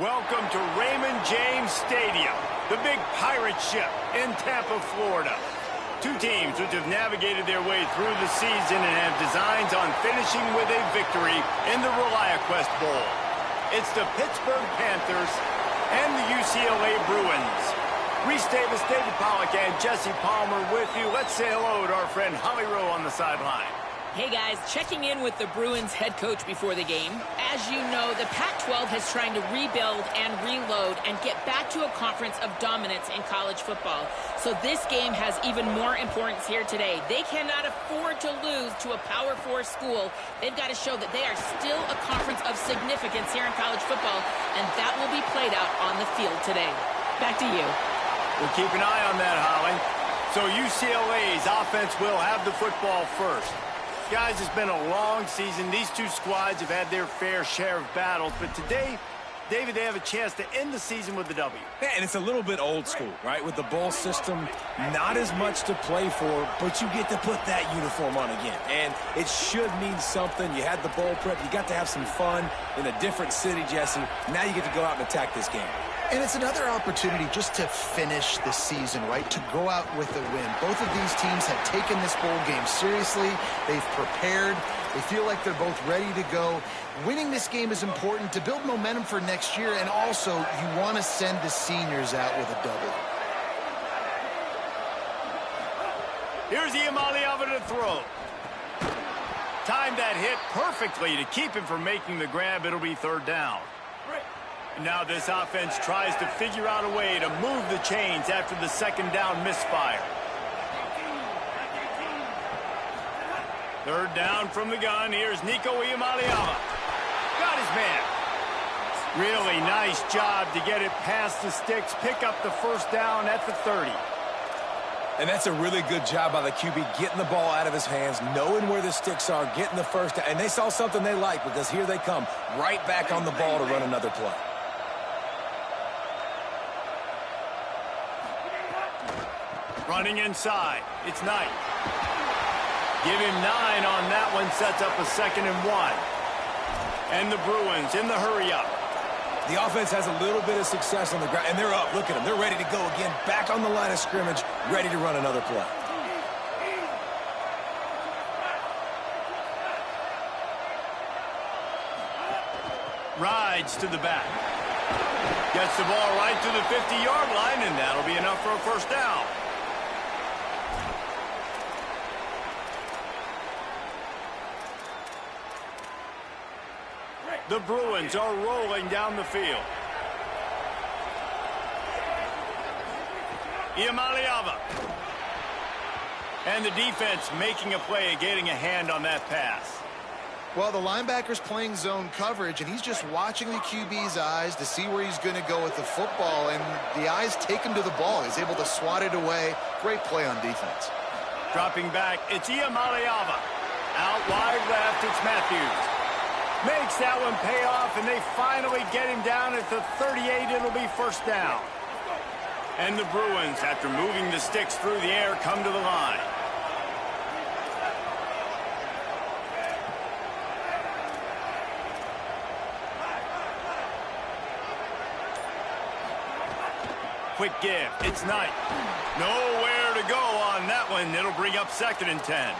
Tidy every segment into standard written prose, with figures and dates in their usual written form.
Welcome to Raymond James Stadium, the big pirate ship in Tampa, Florida. Two teams which have navigated their way through the season and have designs on finishing with a victory in the ReliaQuest Bowl. It's the Pittsburgh Panthers and the UCLA Bruins. Reese Davis, David Pollack, and Jesse Palmer with you. Let's say hello to our friend Holly Rowe on the sideline. Hey guys, checking in with the Bruins head coach before the game. As you know, the Pac-12 is trying to rebuild and reload and get back to a conference of dominance in college football. So this game has even more importance here today. They cannot afford to lose to a Power 4 school. They've got to show that they are still a conference of significance here in college football, and that will be played out on the field today. Back to you. We'll keep an eye on that, Holly. So UCLA's offense will have the football first. Guys, it's been a long season. These two squads have had their fair share of battles, but today, David, they have a chance to end the season with the W. Yeah, and it's a little bit old school, right? With the bowl system, not as much to play for, but you get to put that uniform on again. And it should mean something. You had the bowl prep. You got to have some fun in a different city, Jesse. Now you get to go out and attack this game. And it's another opportunity just to finish the season, right? To go out with a win. Both of these teams have taken this bowl game seriously. They've prepared. They feel like they're both ready to go. Winning this game is important to build momentum for next year, and also you want to send the seniors out with a double. Here's Iamaleava to throw. Timed that hit perfectly to keep him from making the grab. It'll be third down. Now this offense tries to figure out a way to move the chains after the second down misfire. Third down from the gun. Here's Nico Iamaleava. Got his man. Really nice job to get it past the sticks, pick up the first down at the 30. And that's a really good job by the QB, getting the ball out of his hands, knowing where the sticks are, getting the first down. And they saw something they like, because here they come, right back on the ball to run another play. Running inside. It's Knight. Give him 9 on that one. Sets up a 2nd and 1. And the Bruins in the hurry-up. The offense has a little bit of success on the ground, and they're up. Look at them. They're ready to go again. Back on the line of scrimmage, ready to run another play. Rides to the back. Gets the ball right to the 50-yard line, and that'll be enough for a first down. The Bruins are rolling down the field. Iamaleava. And the defense making a play, getting a hand on that pass. Well, the linebacker's playing zone coverage, and he's just watching the QB's eyes to see where he's going to go with the football, and the eyes take him to the ball. He's able to swat it away. Great play on defense. Dropping back, it's Iamaleava. Out wide left, it's Matthews. Makes that one pay off, and they finally get him down at the 38. It'll be first down. And the Bruins, after moving the sticks through the air, come to the line. Quick give. It's Knight. Nowhere to go on that one. It'll bring up 2nd and 10.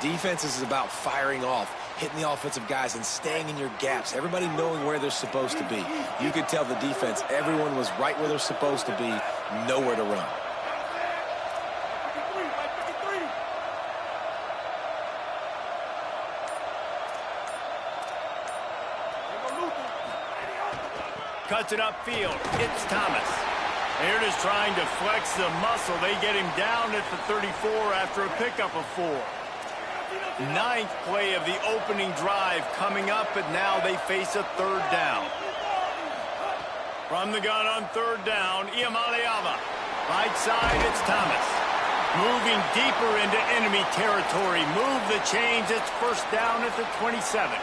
Defense is about firing off, hitting the offensive guys and staying in your gaps, everybody knowing where they're supposed to be. You could tell the defense, everyone was right where they're supposed to be, nowhere to run. Cuts it upfield. It's Thomas. They're just trying to flex the muscle. They get him down at the 34 after a pickup of 4. 9th play of the opening drive coming up, but now they face a 3rd down. From the gun on 3rd down, Iamaleava. Right side, it's Thomas. Moving deeper into enemy territory. Move the chains. It's first down at the 27.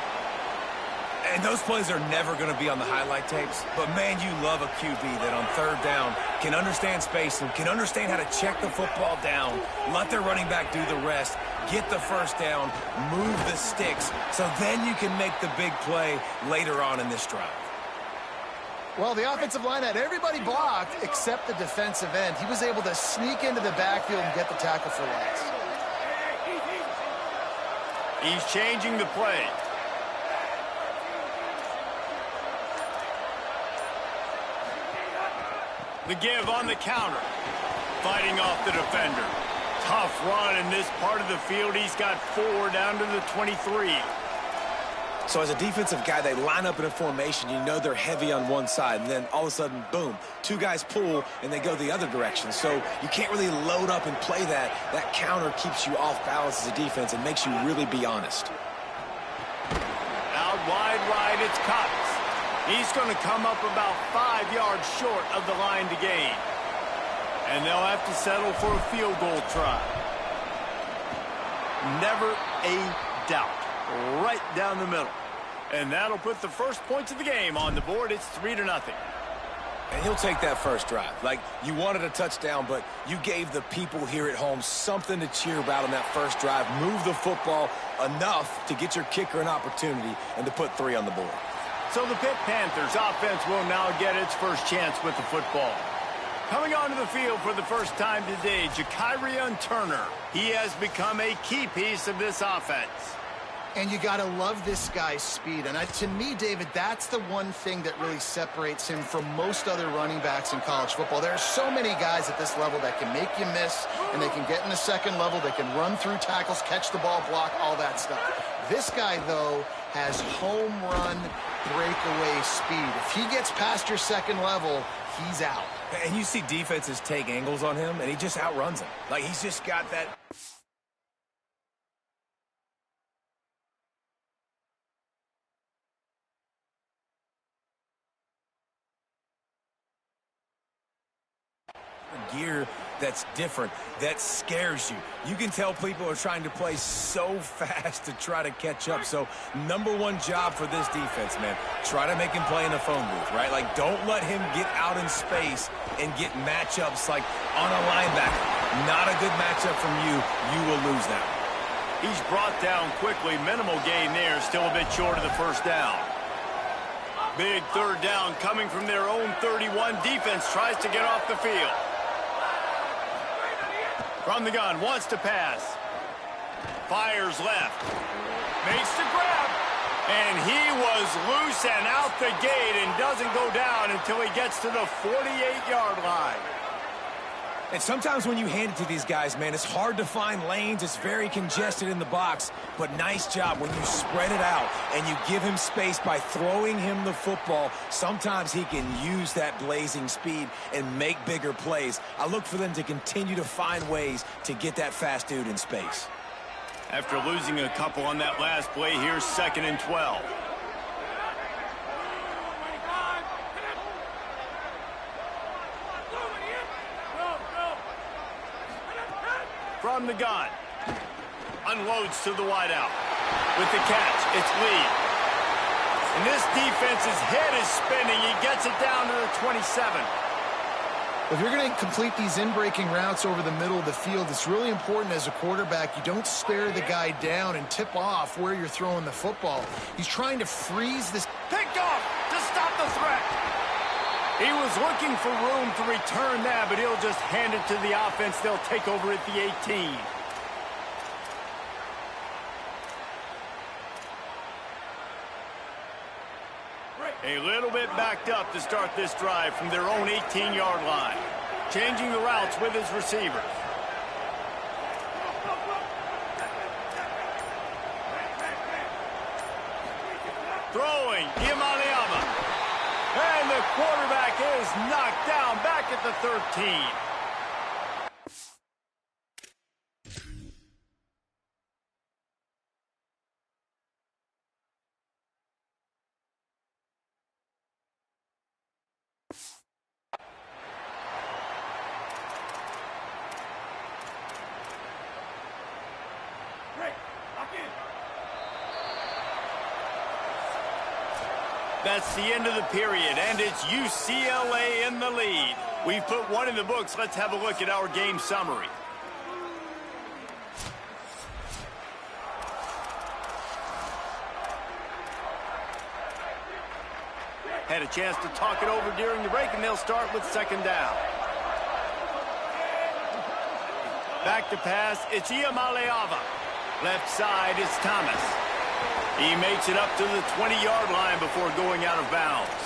And those plays are never going to be on the highlight tapes, but man, you love a QB that on 3rd down can understand spacing, can understand how to check the football down, let their running back do the rest, get the first down, move the sticks, so then you can make the big play later on in this drive. Well, the offensive line had everybody blocked except the defensive end. He was able to sneak into the backfield and get the tackle for loss. He's changing the play. The give on the counter. Fighting off the defender. Tough run in this part of the field. He's got 4 down to the 23. So as a defensive guy, they line up in a formation. You know they're heavy on one side, and then all of a sudden, boom, 2 guys pull, and they go the other direction. So you can't really load up and play that. That counter keeps you off balance as a defense and makes you really be honest. Out wide right, it's Cox. He's going to come up about 5 yards short of the line to gain. And they'll have to settle for a field goal try. Never a doubt. Right down the middle. And that'll put the first points of the game on the board. It's 3-0. And he'll take that first drive. Like, you wanted a touchdown, but you gave the people here at home something to cheer about on that first drive. Move the football enough to get your kicker an opportunity and to put 3 on the board. So the Pitt Panthers offense will now get its first chance with the football. Coming onto the field for the first time today, Ja'Kyrion Turner. He has become a key piece of this offense. And you got to love this guy's speed. And to me, David, that's the one thing that really separates him from most other running backs in college football. There are so many guys at this level that can make you miss, and they can get in the second level. They can run through tackles, catch the ball, block, all that stuff. This guy, though, has home run breakaway speed. If he gets past your second level, he's out. And you see defenses take angles on him, and he just outruns them. Like, he's just got that... gear that's different, that scares you. You can tell people are trying to play so fast to try to catch up. So #1 job for this defense, man. Try to make him play in the phone booth, right? Like, don't let him get out in space and get matchups like on a linebacker. Not a good matchup from you. You will lose that. He's brought down quickly. Minimal gain there. Still a bit short of the first down. Big third down coming from their own 31. Defense tries to get off the field. From the gun, wants to pass. Fires left. Makes the grab. And he was loose and out the gate and doesn't go down until he gets to the 48-yard line. And sometimes when you hand it to these guys, man, it's hard to find lanes. It's very congested in the box. But nice job when you spread it out and you give him space by throwing him the football. Sometimes he can use that blazing speed and make bigger plays. I look for them to continue to find ways to get that fast dude in space. After losing a couple on that last play, here's 2nd and 12. From the gun. Unloads to the wideout. With the catch, it's Lee. And this defense's head is spinning. He gets it down to the 27. If you're going to complete these in-breaking routes over the middle of the field, it's really important as a quarterback you don't stare the guy down and tip off where you're throwing the football. He's trying to freeze this. Picked off to stop the threat. He was looking for room to return that, but he'll just hand it to the offense. They'll take over at the 18. A little bit backed up to start this drive from their own 18-yard line. Changing the routes with his receivers. Throwing, Iamaleava. And the quarterback is knocked down back at the 13. That's the end of the period, and it's UCLA in the lead. We've put one in the books. Let's have a look at our game summary. Had a chance to talk it over during the break, and they'll start with second down. Back to pass, it's Iamaleava. Left side is Thomas. He makes it up to the 20-yard line before going out of bounds.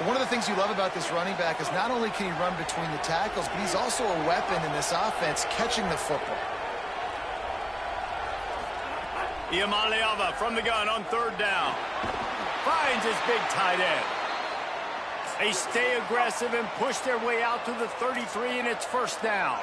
One of the things you love about this running back is not only can he run between the tackles, but he's also a weapon in this offense catching the football. Iamaleava from the gun on third down. Finds his big tight end. They stay aggressive and push their way out to the 33, and it's first down.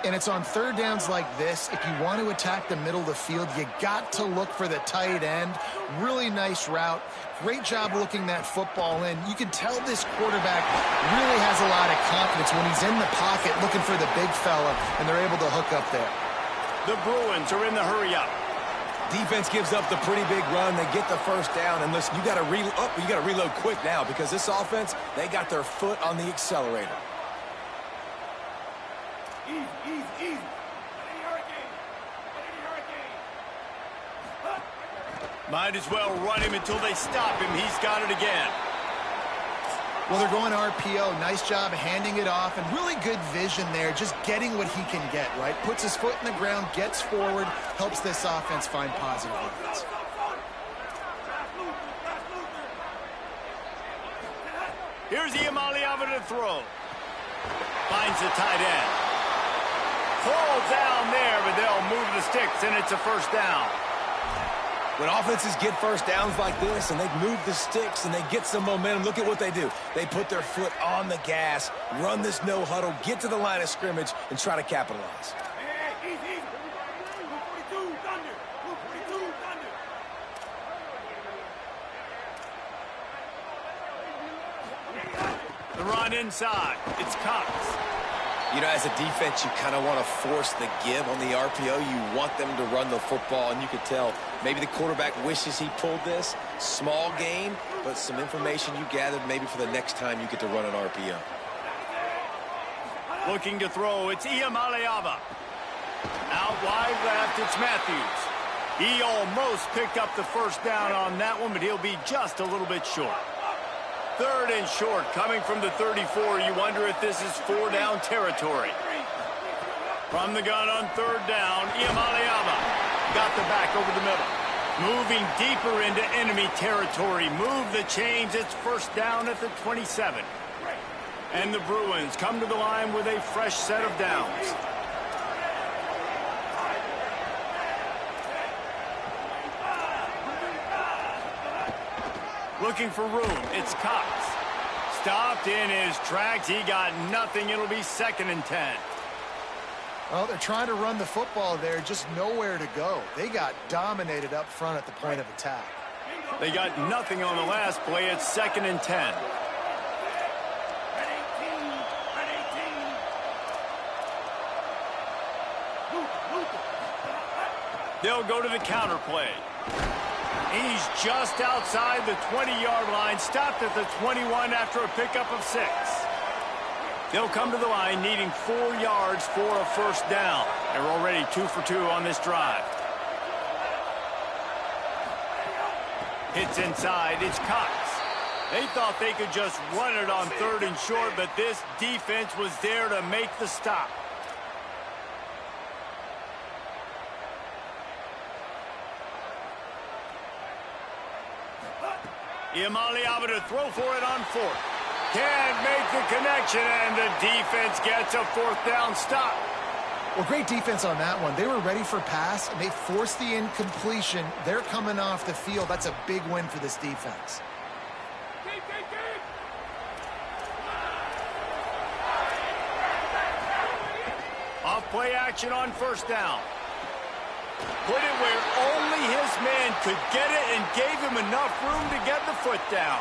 And it's on third downs like this. If you want to attack the middle of the field, you got to look for the tight end. Really nice route. Great job looking that football in. You can tell this quarterback really has a lot of confidence when he's in the pocket looking for the big fella, and they're able to hook up there. The Bruins are in the hurry-up. Defense gives up the pretty big run. They get the first down. And listen, you got to reload quick now because this offense, they got their foot on the accelerator. Easy. Might as well run him until they stop him. He's got it again. Well, they're going RPO. Nice job handing it off, and really good vision there, just getting what he can get, right? Puts his foot in the ground, gets forward, helps this offense find positive offense. Here's Iamaleava to throw. Finds the tight end. Pull down there, but they'll move the sticks, and it's a first down. When offenses get first downs like this and they move the sticks and they get some momentum, look at what they do. They put their foot on the gas, run this no huddle, get to the line of scrimmage, and try to capitalize. The run inside. It's Cox. You know, as a defense, you kind of want to force the give on the RPO. You want them to run the football, and you could tell maybe the quarterback wishes he pulled this. Small gain, but some information you gathered maybe for the next time you get to run an RPO. Looking to throw, it's Iamaleava. Out wide left, it's Matthews. He almost picked up the first down on that one, but he'll be just a little bit short. Third and short, coming from the 34. You wonder if this is four-down territory. From the gun on third down, Iamaleava got the back over the middle. Moving deeper into enemy territory. Move the chains. It's first down at the 27. And the Bruins come to the line with a fresh set of downs. Looking for room, it's Cox. Stopped in his tracks, he got nothing, it'll be 2nd and 10. Well, they're trying to run the football there, just nowhere to go. They got dominated up front at the point of attack. They got nothing on the last play, it's 2nd and 10. They'll go to the counter play. He's just outside the 20-yard line, stopped at the 21 after a pickup of 6. They'll come to the line needing 4 yards for a first down. They're already 2 for 2 on this drive. Hits inside, it's Cox. They thought they could just run it on 3rd and short, but this defense was there to make the stop. Iamaleava to throw for it on 4th. Can't make the connection, and the defense gets a 4th down stop. Well, great defense on that one. They were ready for pass, and they forced the incompletion. They're coming off the field. That's a big win for this defense. Off play action on first down. Put it where only his man could get it and gave him enough room to get the foot down.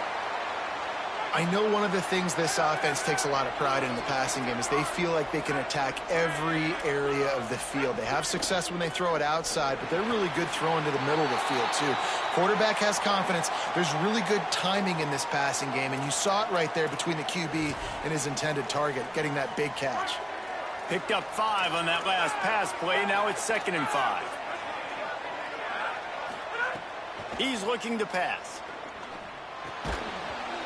I know one of the things this offense takes a lot of pride in the passing game is they feel like they can attack every area of the field. They have success when they throw it outside, but they're really good throwing to the middle of the field, too. Quarterback has confidence. There's really good timing in this passing game, and you saw it right there between the QB and his intended target, getting that big catch. Picked up 5 on that last pass play. Now it's 2nd and 5. He's looking to pass.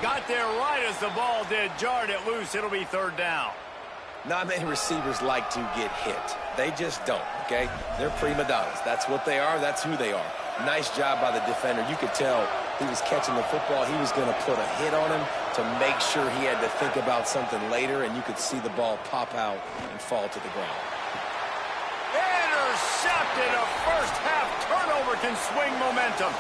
Got there right as the ball did. Jarred it loose. It'll be third down. Not many receivers like to get hit. They just don't, okay? They're prima donnas. That's what they are. That's who they are. Nice job by the defender. You could tell he was catching the football. He was going to put a hit on him to make sure he had to think about something later, and you could see the ball pop out and fall to the ground. Intercepted. A first-half turnover can swing momentum.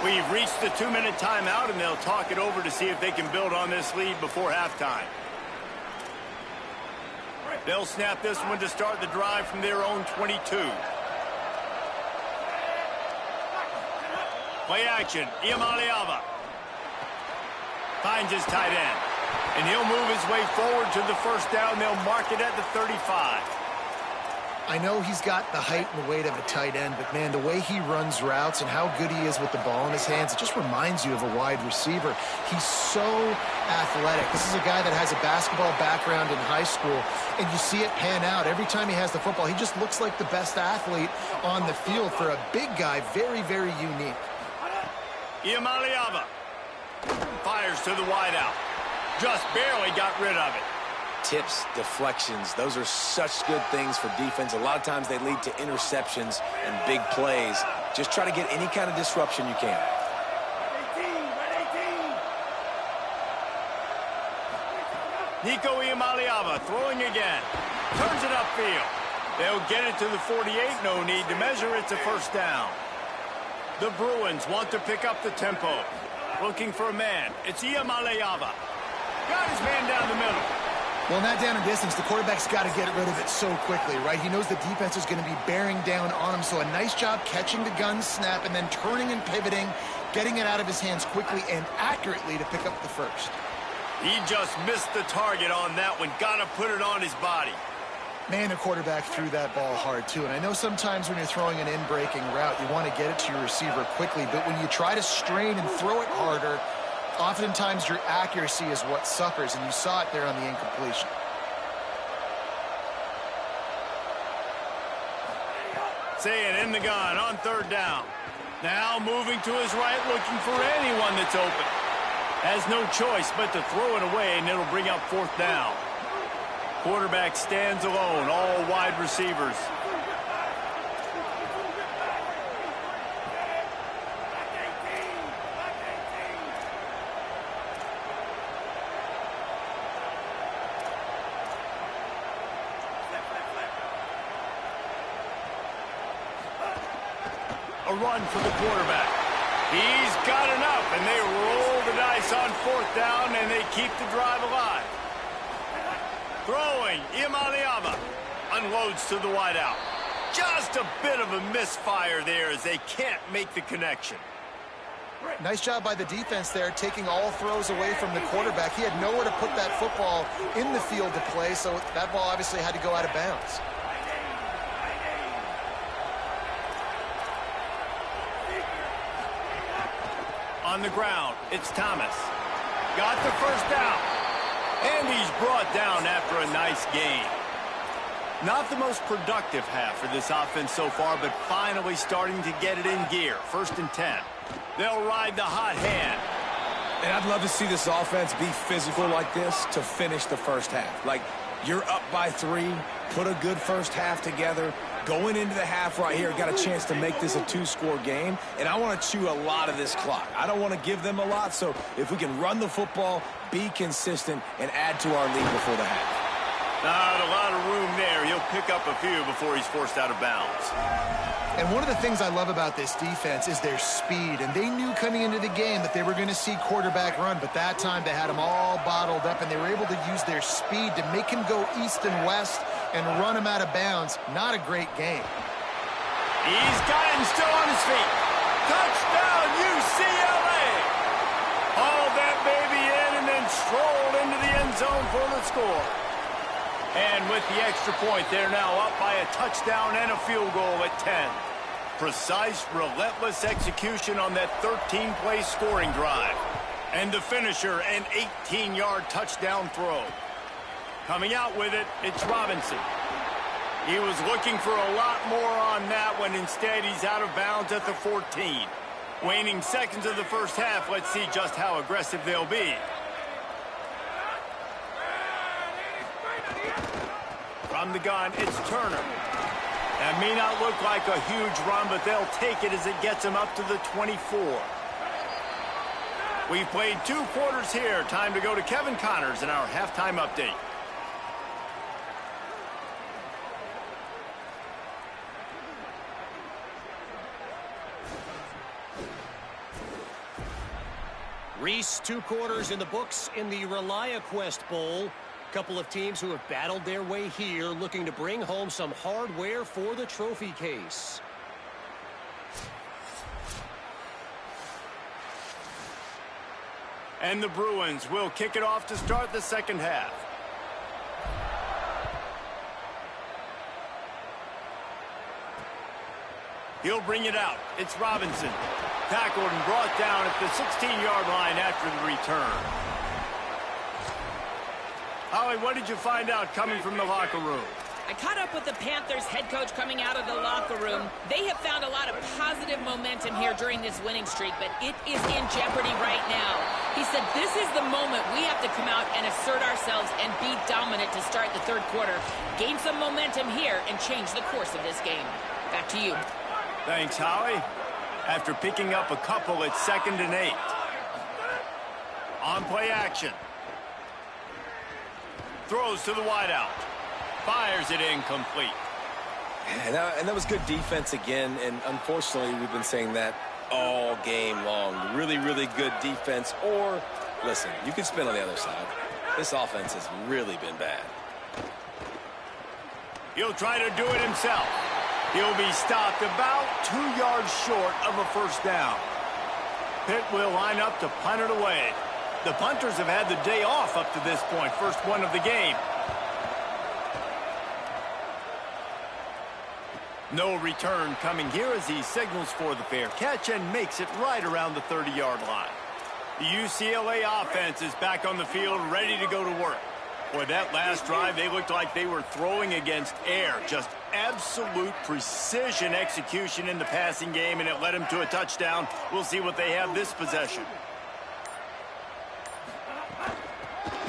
We've reached the 2-minute timeout, and they'll talk it over to see if they can build on this lead before halftime. They'll snap this one to start the drive from their own 22. Play action. Iamaleava finds his tight end. And he'll move his way forward to the first down. They'll mark it at the 35. I know he's got the height and the weight of a tight end, but, man, the way he runs routes and how good he is with the ball in his hands, it just reminds you of a wide receiver. He's so athletic. This is a guy that has a basketball background in high school, and you see it pan out. Every time he has the football, he just looks like the best athlete on the field. For a big guy, very, very unique. Iamaleava fires to the wideout. Just barely got rid of it. Tips, deflections, those are such good things for defense. A lot of times they lead to interceptions and big plays. Just try to get any kind of disruption you can. Nico Iamaleava throwing again. Turns it upfield. They'll get it to the 48. No need to measure. It's a first down. The Bruins want to pick up the tempo. Looking for a man. It's Iamaleava. Got his man down the middle. Well, not down in distance. The quarterback's got to get rid of it so quickly, right? He knows the defense is going to be bearing down on him, so a nice job catching the gun snap and then turning and pivoting, getting it out of his hands quickly and accurately to pick up the first. He just missed the target on that one. Got to put it on his body. Man, the quarterback threw that ball hard, too. And I know sometimes when you're throwing an in-breaking route, you want to get it to your receiver quickly, but when you try to strain and throw it harder, oftentimes your accuracy is what suffers, and you saw it there on the incompletion. Saying in the gun on third down. Now moving to his right, looking for anyone that's open. Has no choice but to throw it away, and it'll bring up fourth down. Quarterback stands alone, all wide receivers. A run for the quarterback. He's got enough, and they roll the dice on fourth down, and they keep the drive alive. Throwing, Iamaleava unloads to the wideout. Just a bit of a misfire there as they can't make the connection. Nice job by the defense there, taking all throws away from the quarterback. He had nowhere to put that football in the field to play, so that ball obviously had to go out of bounds. On the ground, it's Thomas. Got the first down. And he's brought down after a nice gain. Not the most productive half for this offense so far, but finally starting to get it in gear. 1st and 10. They'll ride the hot hand. And I'd love to see this offense be physical like this to finish the first half. Like, you're up by 3, put a good first half together. Going into the half right here, got a chance to make this a 2-score game, and I want to chew a lot of this clock. I don't want to give them a lot, so if we can run the football, be consistent, and add to our lead before the half. Not a lot of room there. He'll pick up a few before he's forced out of bounds. And one of the things I love about this defense is their speed. And they knew coming into the game that they were going to see quarterback run. But that time they had him all bottled up, and they were able to use their speed to make him go east and west and run him out of bounds. Not a great game. He's got him still on his feet. Touchdown, UCLA! Hauled that baby in and then strolled into the end zone for the score. And with the extra point, they're now up by a touchdown and a field goal at 10. Precise, relentless execution on that 13-play scoring drive. And the finisher, an 18-yard touchdown throw. Coming out with it, it's Robinson. He was looking for a lot more on that one. Instead, he's out of bounds at the 14. Waning seconds of the first half, let's see just how aggressive they'll be. From the gun, it's Turner. That may not look like a huge run, but they'll take it as it gets them up to the 24. We've played 2 quarters here. Time to go to Kevin Connors in our halftime update. Reese, 2 quarters in the books in the ReliaQuest Bowl. Couple of teams who have battled their way here, looking to bring home some hardware for the trophy case. And the Bruins will kick it off to start the second half. He'll bring it out. It's Robinson. Tackled and brought down at the 16-yard line after the return. Holly, what did you find out coming from the locker room? I caught up with the Panthers head coach coming out of the locker room. They have found a lot of positive momentum here during this winning streak, but it is in jeopardy right now. He said this is the moment we have to come out and assert ourselves and be dominant to start the third quarter, gain some momentum here, and change the course of this game. Back to you. Thanks, Holly. After picking up a couple, it's 2nd and 8. On play action. Throws to the wideout. Fires it incomplete. And that was good defense again, and unfortunately we've been saying that all game long. Really, really good defense, or, listen, you can spin on the other side. This offense has really been bad. He'll try to do it himself. He'll be stopped about 2 yards short of a first down. Pitt will line up to punt it away. The punters have had the day off up to this point, first one of the game. No return coming here as he signals for the fair catch and makes it right around the 30-yard line. The UCLA offense is back on the field, ready to go to work. Boy, that last drive, they looked like they were throwing against air. Just absolute precision execution in the passing game, and it led them to a touchdown. We'll see what they have this possession.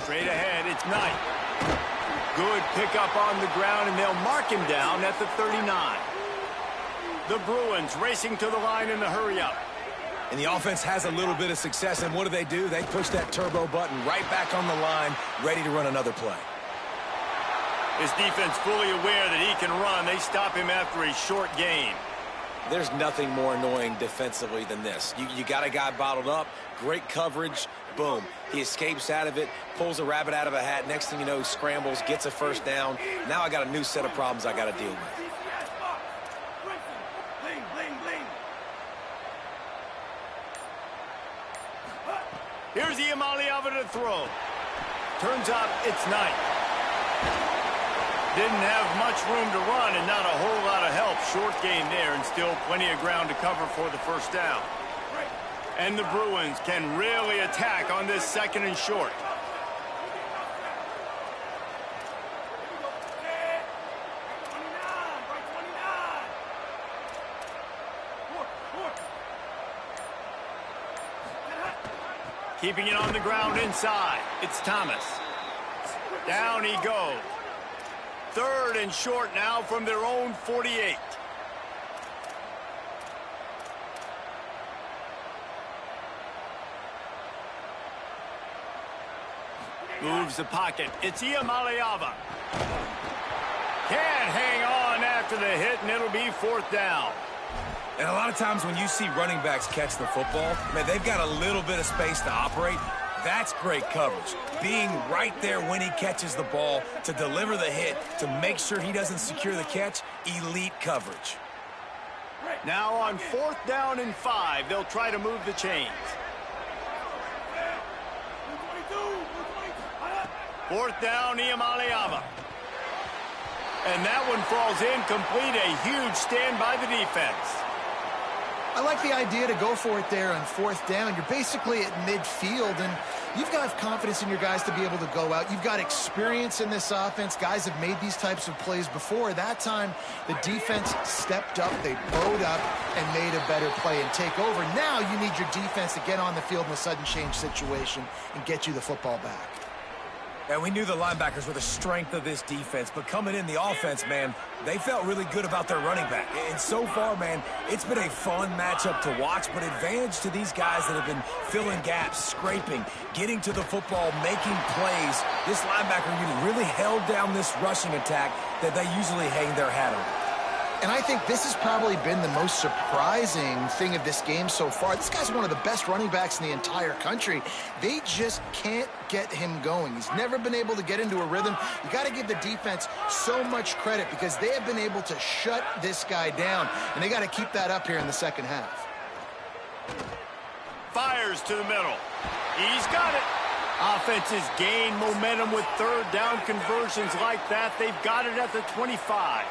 Straight ahead, it's Knight. Good pickup on the ground, and they'll mark him down at the 39. The Bruins racing to the line in the hurry-up. And the offense has a little bit of success, and what do? They push that turbo button right back on the line, ready to run another play. His defense fully aware that he can run. They stop him after a short gain. There's nothing more annoying defensively than this. You got a guy bottled up, great coverage, boom. He escapes out of it, pulls a rabbit out of a hat. Next thing you know, he scrambles, gets a first down. Now I got a new set of problems I got to deal with. Here's Iamaleava to throw. Turns out it's Knight. Didn't have much room to run and not a whole lot of help. Short gain there and still plenty of ground to cover for the first down. And the Bruins can really attack on this 2nd and short. Keeping it on the ground inside. It's Thomas. Down he goes. 3rd and short now from their own 48. Moves the pocket. It's Iamaleava. Can't hang on after the hit, and it'll be 4th down. And a lot of times when you see running backs catch the football, man, they've got a little bit of space to operate. That's great coverage. Being right there when he catches the ball to deliver the hit, to make sure he doesn't secure the catch, elite coverage. Now on 4th down and 5, they'll try to move the chains. 4th down, Iamaleava. And that one falls incomplete. A huge stand by the defense. I like the idea to go for it there on 4th down. You're basically at midfield, and you've got confidence in your guys to be able to go out. You've got experience in this offense. Guys have made these types of plays before. That time, the defense stepped up, they bowed up, and made a better play and take over. Now you need your defense to get on the field in a sudden change situation and get you the football back. And we knew the linebackers were the strength of this defense, but coming in the offense, man, they felt really good about their running back. And so far, man, it's been a fun matchup to watch, but advantage to these guys that have been filling gaps, scraping, getting to the football, making plays. This linebacker unit really held down this rushing attack that they usually hang their hat on. And I think this has probably been the most surprising thing of this game so far. This guy's one of the best running backs in the entire country. They just can't get him going. He's never been able to get into a rhythm. You got to give the defense so much credit because they have been able to shut this guy down, and they got to keep that up here in the second half. Fires to the middle. He's got it. Offenses gain momentum with third down conversions like that. They've got it at the 25.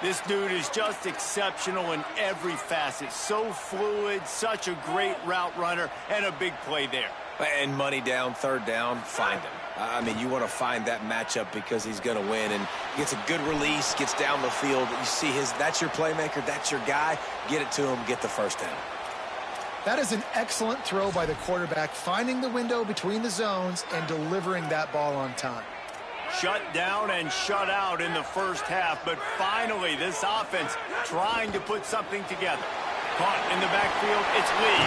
This dude is just exceptional in every facet. So fluid, such a great route runner, and a big play there. And money down, third down, find him. I mean, you want to find that matchup because he's going to win. And gets a good release, gets down the field. You see that's your playmaker, that's your guy. Get it to him, get the first down. That is an excellent throw by the quarterback, finding the window between the zones and delivering that ball on time. Shut down and shut out in the first half, but finally this offense trying to put something together. Caught in the backfield, it's Lee.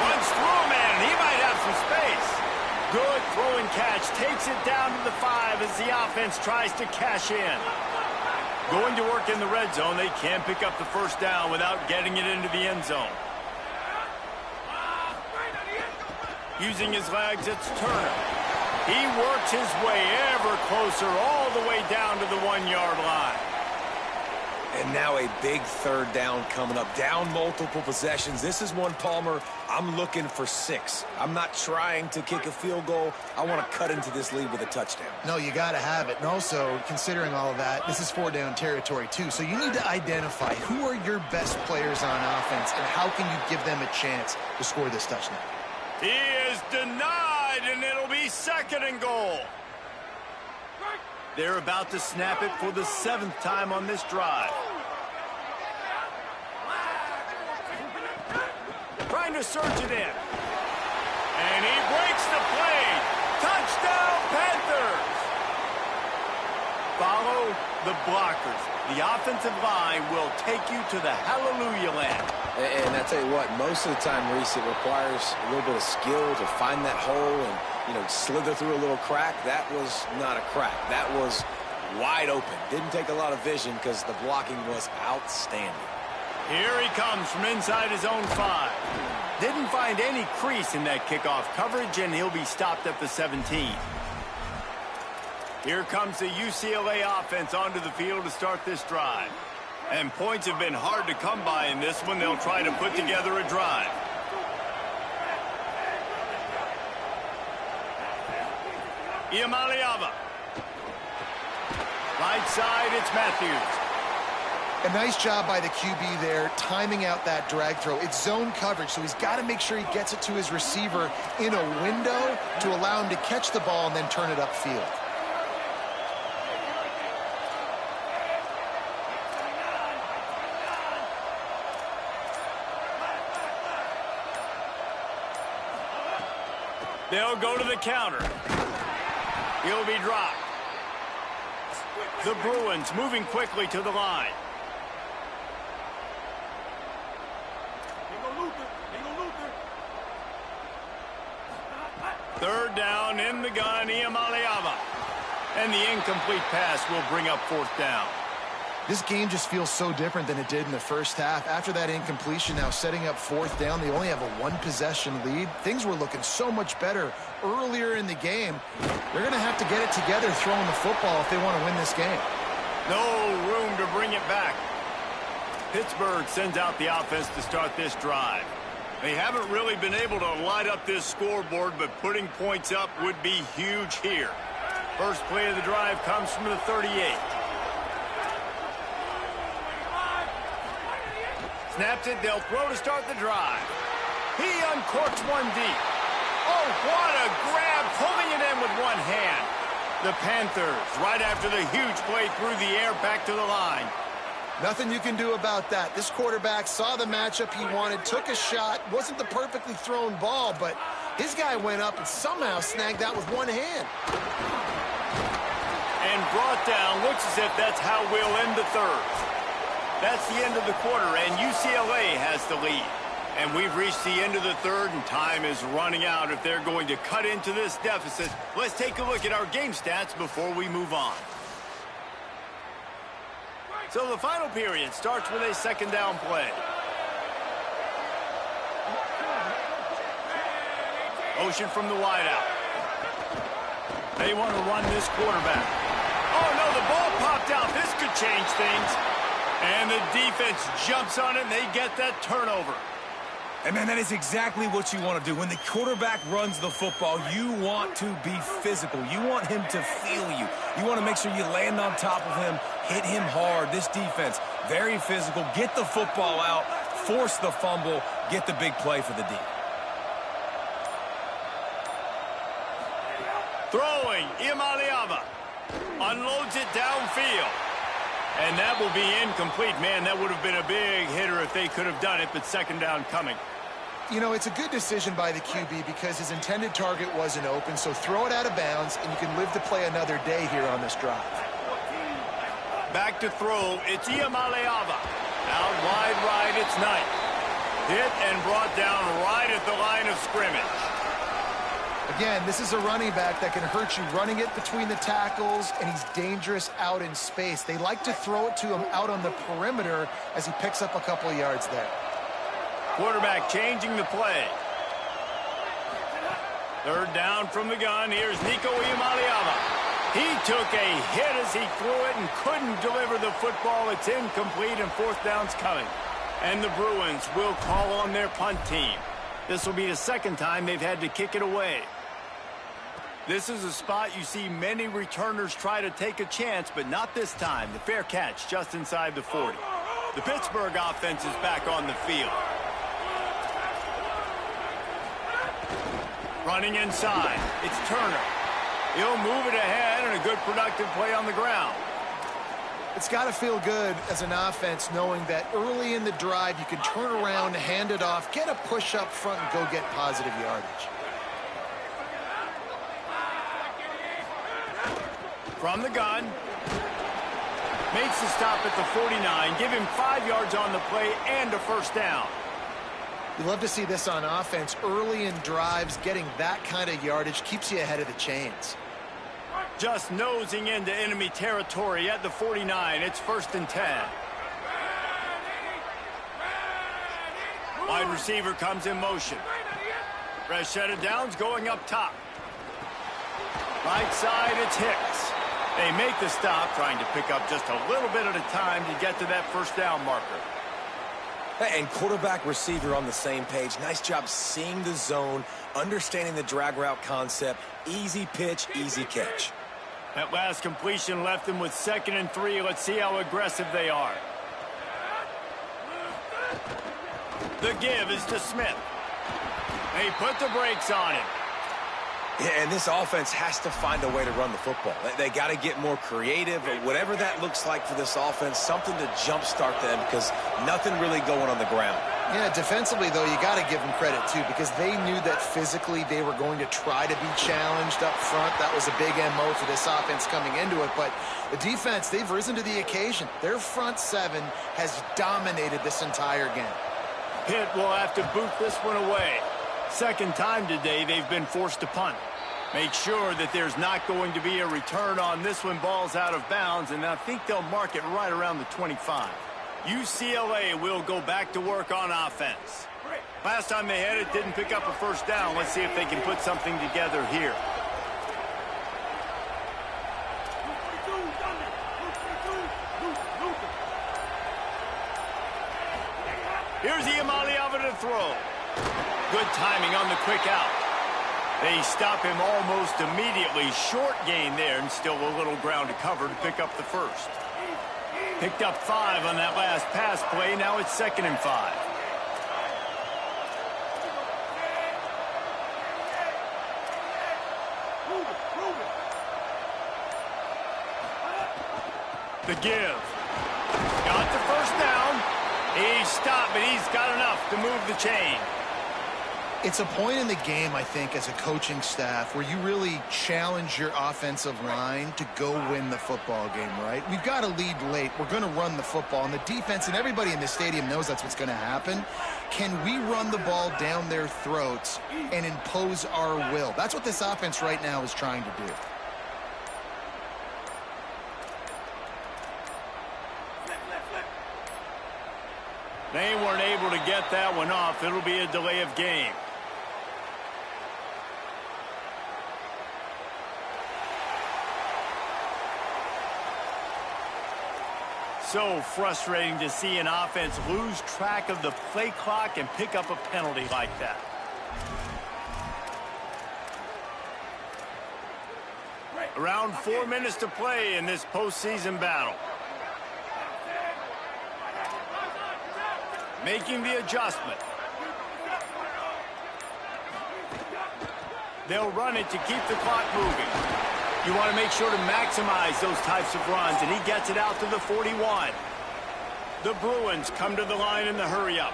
Runs through a man, he might have some space. Good throw and catch, takes it down to the 5 as the offense tries to cash in. Going to work in the red zone, they can't pick up the first down without getting it into the end zone. Using his legs, it's Turner. He works his way ever closer all the way down to the 1-yard line. And now a big third down coming up. Down multiple possessions. This is one, Palmer, I'm looking for 6. I'm not trying to kick a field goal. I want to cut into this lead with a touchdown. No, you got to have it. And also, considering all of that, this is 4-down territory too. So you need to identify who are your best players on offense and how can you give them a chance to score this touchdown. He is denied, and it'll be 2nd and goal. They're about to snap it for the 7th time on this drive. Trying to surge it in. And he breaks the play. Touchdown, Panthers! Follow the blockers. The offensive line will take you to the hallelujah land. And I tell you what, most of the time, Reese, it requires a little bit of skill to find that hole and, slither through a little crack. That was not a crack. That was wide open. Didn't take a lot of vision because the blocking was outstanding. Here he comes from inside his own 5. Didn't find any crease in that kickoff coverage, and he'll be stopped at the 17. Here comes the UCLA offense onto the field to start this drive. And points have been hard to come by in this one. They'll try to put together a drive. Iamaleava. Right side, it's Matthews. A nice job by the QB there, timing out that drag throw. It's zone coverage, so he's got to make sure he gets it to his receiver in a window to allow him to catch the ball and then turn it upfield. They'll go to the counter. He'll be dropped. The Bruins moving quickly to the line. Third down in the gun, Iamaleava. And the incomplete pass will bring up 4th down. This game just feels so different than it did in the first half. After that incompletion, now setting up 4th down, they only have a 1-possession lead. Things were looking so much better earlier in the game. They're going to have to get it together throwing the football if they want to win this game. No room to bring it back. Pittsburgh sends out the offense to start this drive. They haven't really been able to light up this scoreboard, but putting points up would be huge here. First play of the drive comes from the 38. Snaps it, they'll throw to start the drive. He uncorks one deep. Oh, what a grab, pulling it in with one hand. The Panthers, right after the huge play through the air, back to the line. Nothing you can do about that. This quarterback saw the matchup he wanted, took a shot. Wasn't the perfectly thrown ball, but His guy went up and somehow snagged that with one hand. And brought down. Looks as if that's how we'll end the third. That's the end of the quarter, and UCLA has the lead. And we've reached the end of the third, and time is running out if they're going to cut into this deficit. Let's take a look at our game stats before we move on. So the final period starts with a second down play. Motion from the wideout. They want to run this quarterback. Oh, no, the ball popped out. This could change things. And the defense jumps on it, and they get that turnover. And, man, that is exactly what you want to do. When the quarterback runs the football, you want to be physical. You want him to feel you. You want to make sure you land on top of him, hit him hard. This defense, very physical. Get the football out, force the fumble, get the big play for the D. Throwing, Imaliava unloads it downfield. And that will be incomplete. Man, that would have been a big hitter if they could have done it, but second down coming. You know, it's a good decision by the QB because his intended target wasn't open, so throw it out of bounds, and you can live to play another day here on this drive. Back to throw, it's Imaliava. Out wide right, it's Knight. Hit and brought down right at the line of scrimmage. Again, this is a running back that can hurt you running it between the tackles, and he's dangerous out in space. They like to throw it to him out on the perimeter as he picks up a couple of yards there. Quarterback changing the play. Third down from the gun. Here's Nico Imaliava. He took a hit as he threw it and couldn't deliver the football. It's incomplete, and fourth down's coming. And the Bruins will call on their punt team. This will be the second time they've had to kick it away. This is a spot you see many returners try to take a chance, but not this time. The fair catch just inside the 40. The Pittsburgh offense is back on the field. Running inside, it's Turner. He'll move it ahead, and a good productive play on the ground. It's got to feel good as an offense knowing that early in the drive you can turn around, hand it off, get a push up front, and go get positive yardage. From the gun. Makes the stop at the 49. Give him 5 yards on the play and a first down. You love to see this on offense. Early in drives, getting that kind of yardage keeps you ahead of the chains. Just nosing into enemy territory at the 49. It's 1st and 10. Wide receiver comes in motion. Rashida Downs going up top. Right side, it's Hicks. They make the stop, trying to pick up just a little bit at a time to get to that first down marker. And quarterback receiver on the same page. Nice job seeing the zone, understanding the drag route concept. Easy pitch, easy catch. That last completion left them with 2nd and 3. Let's see how aggressive they are. The give is to Smith. They put the brakes on him. Yeah, and this offense has to find a way to run the football. They got to get more creative, or whatever that looks like for this offense, something to jumpstart them because nothing really going on the ground. Yeah, defensively, though, you got to give them credit, too, because they knew that physically they were going to try to be challenged up front. That was a big MO for this offense coming into it. But the defense, they've risen to the occasion. Their front seven has dominated this entire game. Pitt will have to boot this one away. Second time today they've been forced to punt. Make sure that there's not going to be a return on this one. Ball's out of bounds, and I think they'll mark it right around the 25. UCLA will go back to work on offense. Last time they had it, didn't pick up a first down. Let's see if they can put something together here. Here's Imaliava to throw. Good timing on the quick out. They stop him almost immediately. Short gain there, and still a little ground to cover to pick up the first. Picked up 5 on that last pass play. Now it's 2nd and 5. The give. Got the first down. He stopped, but he's got enough to move the chain. It's a point in the game, I think, as a coaching staff where you really challenge your offensive line to go win the football game, right? We've got to lead late. We're going to run the football. And the defense and everybody in the stadium knows that's what's going to happen. Can we run the ball down their throats and impose our will? That's what this offense right now is trying to do. They weren't able to get that one off. It'll be a delay of game. So frustrating to see an offense lose track of the play clock and pick up a penalty like that. Around 4 minutes to play in this postseason battle. Making the adjustment. They'll run it to keep the clock moving. You want to make sure to maximize those types of runs, and he gets it out to the 41. The Bruins come to the line in the hurry-up.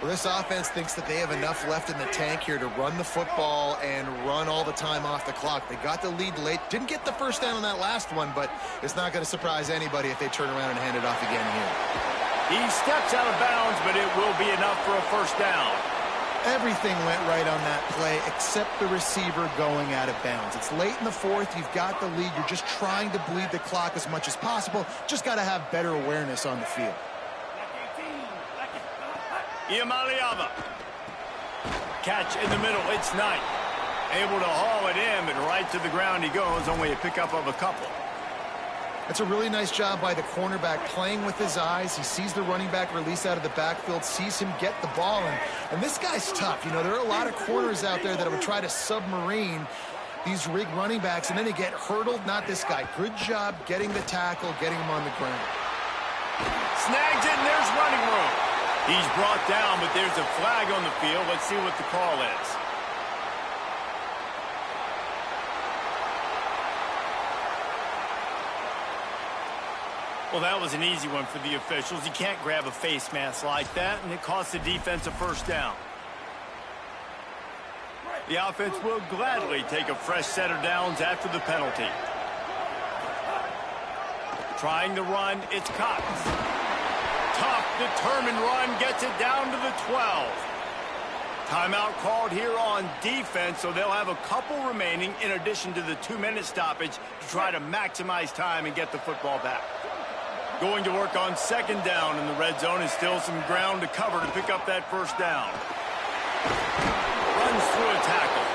Well, this offense thinks that they have enough left in the tank here to run the football and run all the time off the clock. They got the lead late. Didn't get the first down on that last one, but it's not going to surprise anybody if they turn around and hand it off again here. He steps out of bounds, but it will be enough for a first down. Everything went right on that play except the receiver going out of bounds. It's late in the fourth. You've got the lead. You're just trying to bleed the clock as much as possible. Just got to have better awareness on the field. Iamaleava. Catch in the middle. It's Knight. Able to haul it in, but right to the ground he goes. Only a pickup of a couple. That's a really nice job by the cornerback playing with his eyes. He sees the running back release out of the backfield, sees him get the ball, and this guy's tough. You know, there are a lot of corners out there that would try to submarine these rig running backs, and then they get hurdled. Not this guy. Good job getting the tackle, getting him on the ground. Snags it, and there's running room. He's brought down, but there's a flag on the field. Let's see what the call is. Well, that was an easy one for the officials. You can't grab a face mask like that, and it costs the defense a first down. The offense will gladly take a fresh set of downs after the penalty. Trying to run, it's Cox. Tough, determined run, gets it down to the 12. Timeout called here on defense, so they'll have a couple remaining in addition to the 2-minute stoppage to try to maximize time and get the football back. Going to work on second down in the red zone, and still some ground to cover to pick up that first down. Runs through a tackle.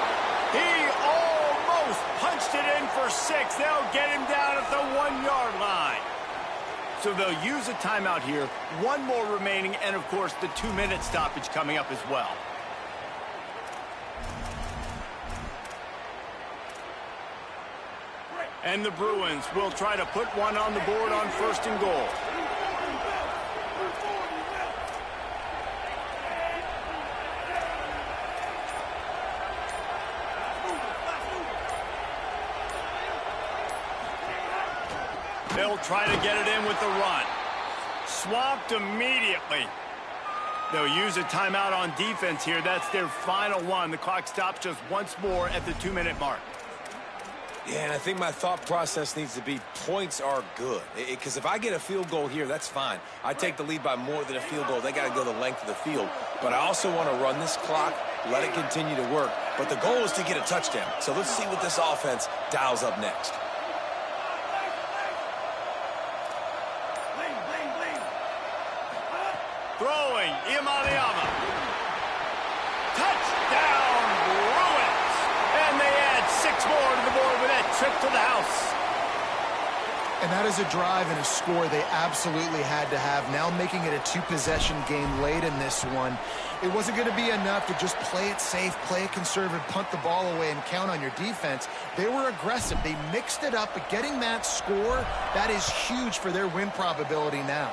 He almost punched it in for 6. They'll get him down at the 1-yard line. So they'll use a timeout here. One more remaining, and of course the 2-minute stoppage coming up as well. And the Bruins will try to put one on the board on first and goal. They'll try to get it in with the run. Swamped immediately. They'll use a timeout on defense here. That's their final one. The clock stops just once more at the 2-minute mark. Yeah, and I think my thought process needs to be points are good. Because if I get a field goal here, that's fine. I take the lead by more than a field goal. They got to go the length of the field. But I also want to run this clock, let it continue to work. But the goal is to get a touchdown. So let's see what this offense dials up next. Throwing, Iamaleava. Touchdown, Bruins! And they add 6 more to the board with that trip to the house. And that is a drive and a score they absolutely had to have. Now making it a 2-possession game late in this one. It wasn't going to be enough to just play it safe, play it conservative, punt the ball away, and count on your defense. They were aggressive. They mixed it up, but getting that score, that is huge for their win probability now.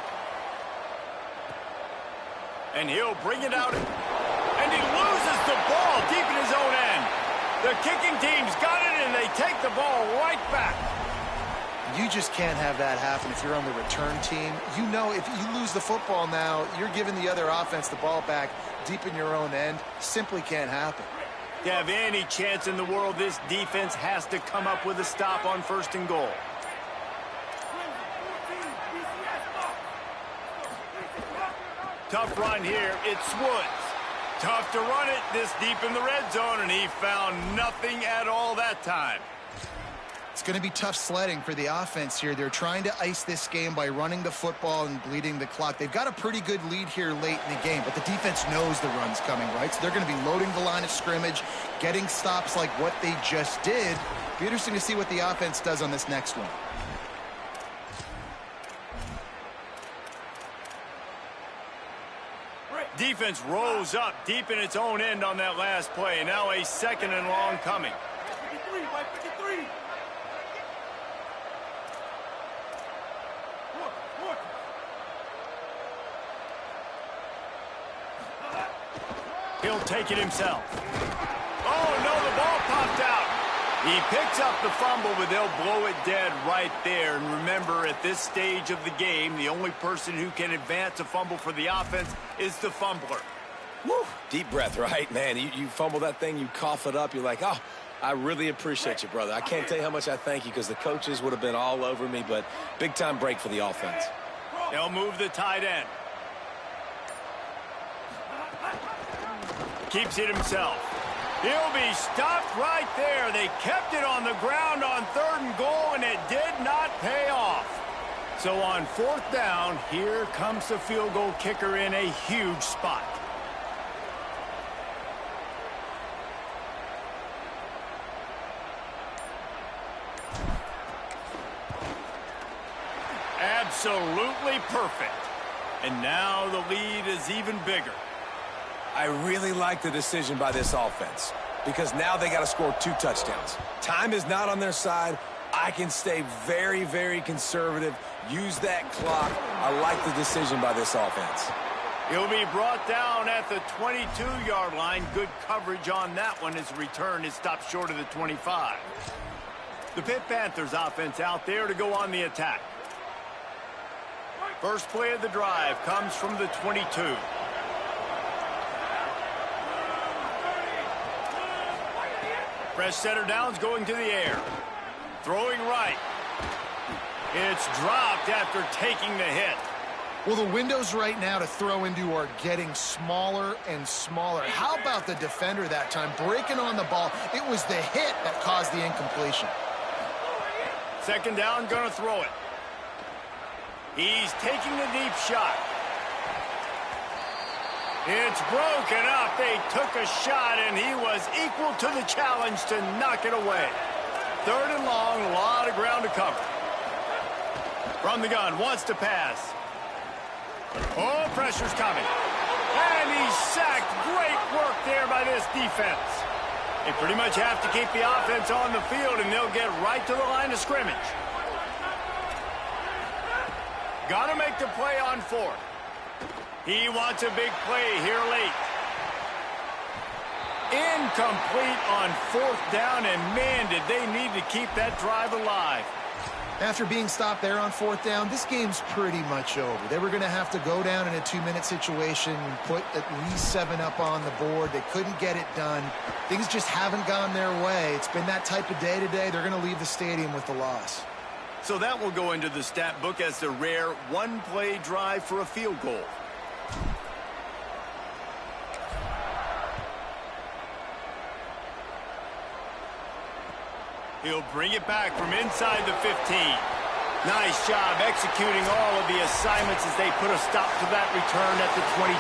And he'll bring it out. And he loses the ball deep in his own end. The kicking team's got it, and they take the ball right back. You just can't have that happen if you're on the return team. You know, if you lose the football now, you're giving the other offense the ball back deep in your own end. Simply can't happen. To have any chance in the world, this defense has to come up with a stop on 1st and goal. Tough run here. It's Woods. Tough to run it this deep in the red zone, and he found nothing at all that time. It's going to be tough sledding for the offense here. They're trying to ice this game by running the football and bleeding the clock. They've got a pretty good lead here late in the game, but the defense knows the run's coming, right? So they're going to be loading the line of scrimmage, getting stops like what they just did. Be interesting to see what the offense does on this next one. Defense rose up deep in its own end on that last play. Now a 2nd and long coming. He'll take it himself. Oh, no, the ball popped out. He picks up the fumble, but they'll blow it dead right there. And remember, at this stage of the game, the only person who can advance a fumble for the offense is the fumbler. Woo! Deep breath, right, man? You fumble that thing, you cough it up, you're like, oh, I really appreciate you, brother. I can't tell you how much I thank you because the coaches would have been all over me, but big-time break for the offense. They'll move the tight end. Keeps it himself. He'll be stopped right there. They kept it on the ground on 3rd and goal, and it did not pay off. So on 4th down, here comes the field goal kicker in a huge spot. Absolutely perfect. And now the lead is even bigger. I really like the decision by this offense because now they got to score 2 touchdowns. Time is not on their side. I can stay very, very conservative, use that clock. I like the decision by this offense. He'll be brought down at the 22-yard line. Good coverage on that one. His return is stopped short of the 25. The Pitt Panthers offense out there to go on the attack. First play of the drive comes from the 22. Fresh setter downs going to the air. Throwing right. It's dropped after taking the hit. Well, the windows right now to throw into are getting smaller and smaller. How about the defender that time breaking on the ball? It was the hit that caused the incompletion. 2nd down, gonna throw it. He's taking the deep shot. It's broken up. They took a shot, and he was equal to the challenge to knock it away. 3rd and long, a lot of ground to cover. From the gun, wants to pass. Oh, pressure's coming. And he's sacked. Great work there by this defense. They pretty much have to keep the offense on the field, and they'll get right to the line of scrimmage. Got to make the play on 4th. He wants a big play here late. Incomplete on 4th down, and man, did they need to keep that drive alive. After being stopped there on 4th down, this game's pretty much over. They were going to have to go down in a 2-minute situation and put at least 7 up on the board. They couldn't get it done. Things just haven't gone their way. It's been that type of day today. They're going to leave the stadium with the loss. So that will go into the stat book as the rare one-play drive for a field goal. He'll bring it back from inside the 15. Nice job executing all of the assignments as they put a stop to that return at the 22.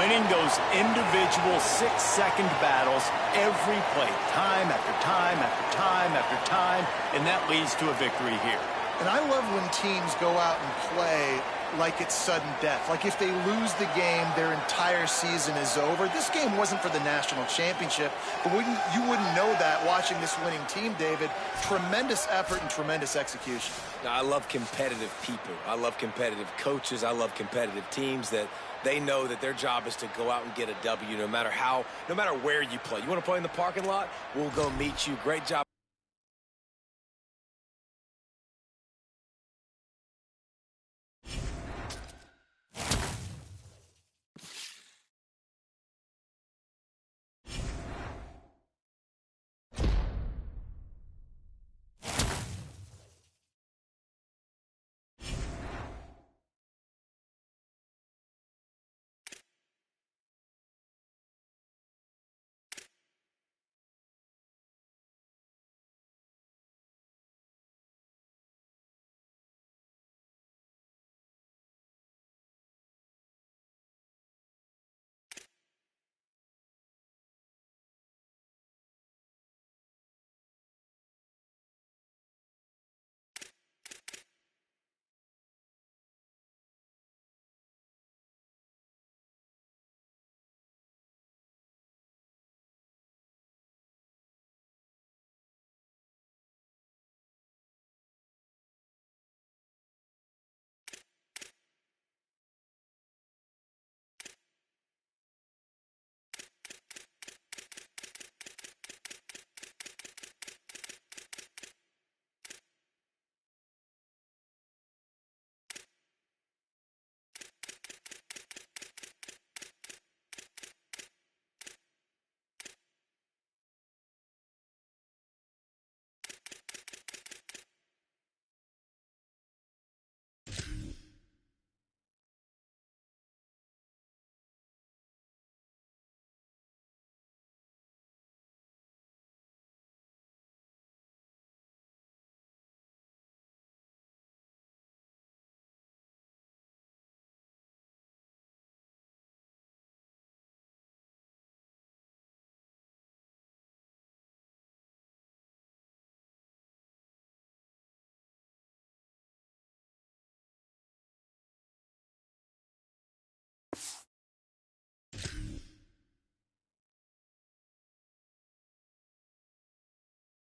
Winning those individual 6-second battles every play, time after time after time after time, and that leads to a victory here. And I love when teams go out and play like it's sudden death. Like if they lose the game, their entire season is over. This game wasn't for the national championship, but you wouldn't know that watching this winning team, David. Tremendous effort and tremendous execution. Now, I love competitive people. I love competitive coaches. I love competitive teams that they know that their job is to go out and get a W no matter where you play. You want to play in the parking lot? We'll go meet you. Great job.